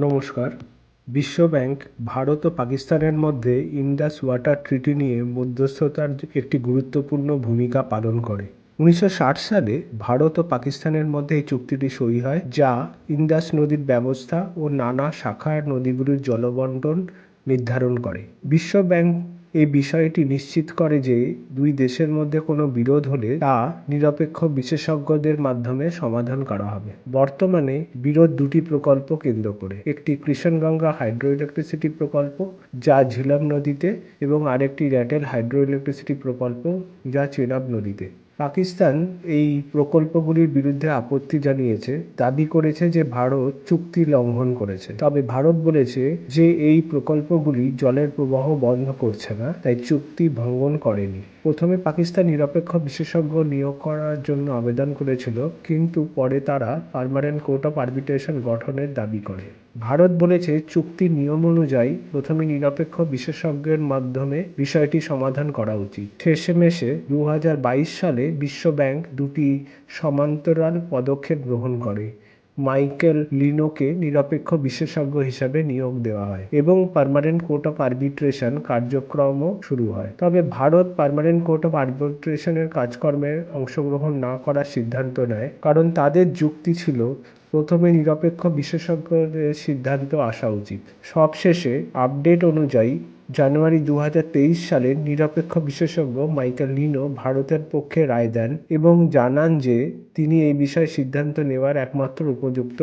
নমস্কার। বিশ্ব ব্যাংক ভারত ও পাকিস্তানের মধ্যে ইন্ডাস ওয়াটার ট্রিটি নিয়ে মধ্যস্থতার একটি গুরুত্বপূর্ণ ভূমিকা পালন করে। 1960 সালে ভারত ও পাকিস্তানের মধ্যে এই চুক্তিটি সই হয়, যা ইন্ডাস নদীর ব্যবস্থা ও নানা শাখার নদীগুলির জলবন্টন নির্ধারণ করে। বিশ্ব ব্যাংক এই বিষয়টি নিশ্চিত করে যে দুই দেশের মধ্যে কোনো বিরোধ হলে তা নিরপেক্ষ বিশেষজ্ঞদের মাধ্যমে সমাধান করা হবে। বর্তমানে বিরোধ দুটি প্রকল্প কেন্দ্র করে, একটি কৃষ্ণগঙ্গা হাইড্রো ইলেকট্রিসিটি প্রকল্প যা ঝিলাম নদীতে এবং আরেকটি র্যাটেল হাইড্রো ইলেকট্রিসিটি প্রকল্প যা চেনাব নদীতে। পাকিস্তান এই প্রকল্পগুলির বিরুদ্ধে আপত্তি জানিয়েছে, দাবি করেছে যে ভারত চুক্তি লঙ্ঘন করেছে। তবে ভারত বলেছে যে এই প্রকল্পগুলি জলের প্রবাহ বন্ধ করছে না, তাই চুক্তি ভঙ্গন করেনি। প্রথমে পাকিস্তান নিরপেক্ষ বিশেষজ্ঞ নিয়োগ করার জন্য আবেদন করেছিল, কিন্তু পরে তারা পার্মানেন্ট কোর্ট অফ আরবিট্রেশন গঠনের দাবি করে। ভারত বলেছে চুক্তির নিয়ম অনুযায়ী প্রথমে নিরপেক্ষ বিশেষজ্ঞের মাধ্যমে বিষয়টি সমাধান করা উচিত। শেষমেশে 2022 সালে বিশ্ব ব্যাংক দুটি সমান্তরাল পদক্ষেপ গ্রহণ করে। মাইকেল লিনোকে নিরপেক্ষ বিশেষজ্ঞ হিসাবে নিয়োগ দেওয়া হয় এবং পার্মানেন্ট কোর্ট অফ আরবিট্রেশন কার্যক্রমও শুরু হয়। তবে ভারত পার্মানেন্ট কোর্ট অফ আরবিট্রেশনের কাজকর্মে অংশগ্রহণ না করার সিদ্ধান্ত নেয়, কারণ তাদের যুক্তি ছিল প্রথমে নিরপেক্ষ বিশেষজ্ঞদের সিদ্ধান্ত আসা উচিত। সবশেষে আপডেট অনুযায়ী জানুয়ারি 2023 সালে নিরপেক্ষ বিশেষজ্ঞ মাইকেল লিনো ভারতের পক্ষে রায় দেন এবং জানান যে তিনি এই বিষয়ে সিদ্ধান্ত নেওয়ার একমাত্র উপযুক্ত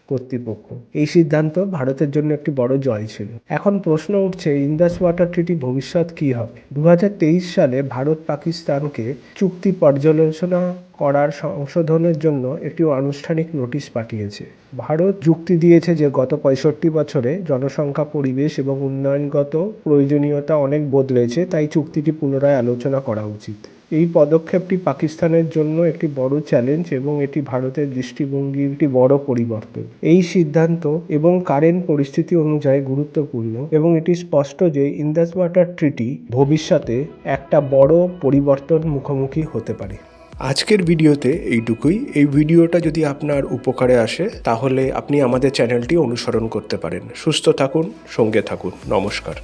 কর্তৃপক্ষ। এই সিদ্ধান্ত ভারতের জন্য একটি বড় জয় ছিল। এখন প্রশ্ন উঠছে, ইন্ডাস ওয়াটার ট্রিটি ভবিষ্যৎ কী হবে? 2023 সালে ভারত পাকিস্তানকে চুক্তি পর্যালোচনা করার সংশোধনের জন্য একটি আনুষ্ঠানিক নোটিশ পাঠিয়েছে। ভারত যুক্তি দিয়েছে যে গত 65 বছরে জনসংখ্যা, পরিবেশ এবং উন্নয়নগত প্রয়োজনীয়তা অনেক বদলেছে, তাই চুক্তিটি পুনরায় আলোচনা করা উচিত। এই পদক্ষেপটি পাকিস্তানের জন্য একটি বড় চ্যালেঞ্জ এবং এটি ভারতের দৃষ্টিভঙ্গির একটি বড় পরিবর্তন। এই সিদ্ধান্ত এবং কারেন্ট পরিস্থিতি অনুযায়ী গুরুত্বপূর্ণ এবং এটি স্পষ্ট যে ইন্ডাস ওয়াটার ট্রিটি ভবিষ্যতে একটা বড় পরিবর্তন মুখোমুখি হতে পারে। আজকের ভিডিওতে এইটুকুই। এই ভিডিওটা যদি আপনার উপকারে আসে তাহলে আপনি আমাদের চ্যানেলটি অনুসরণ করতে পারেন। সুস্থ থাকুন, সঙ্গে থাকুন। নমস্কার।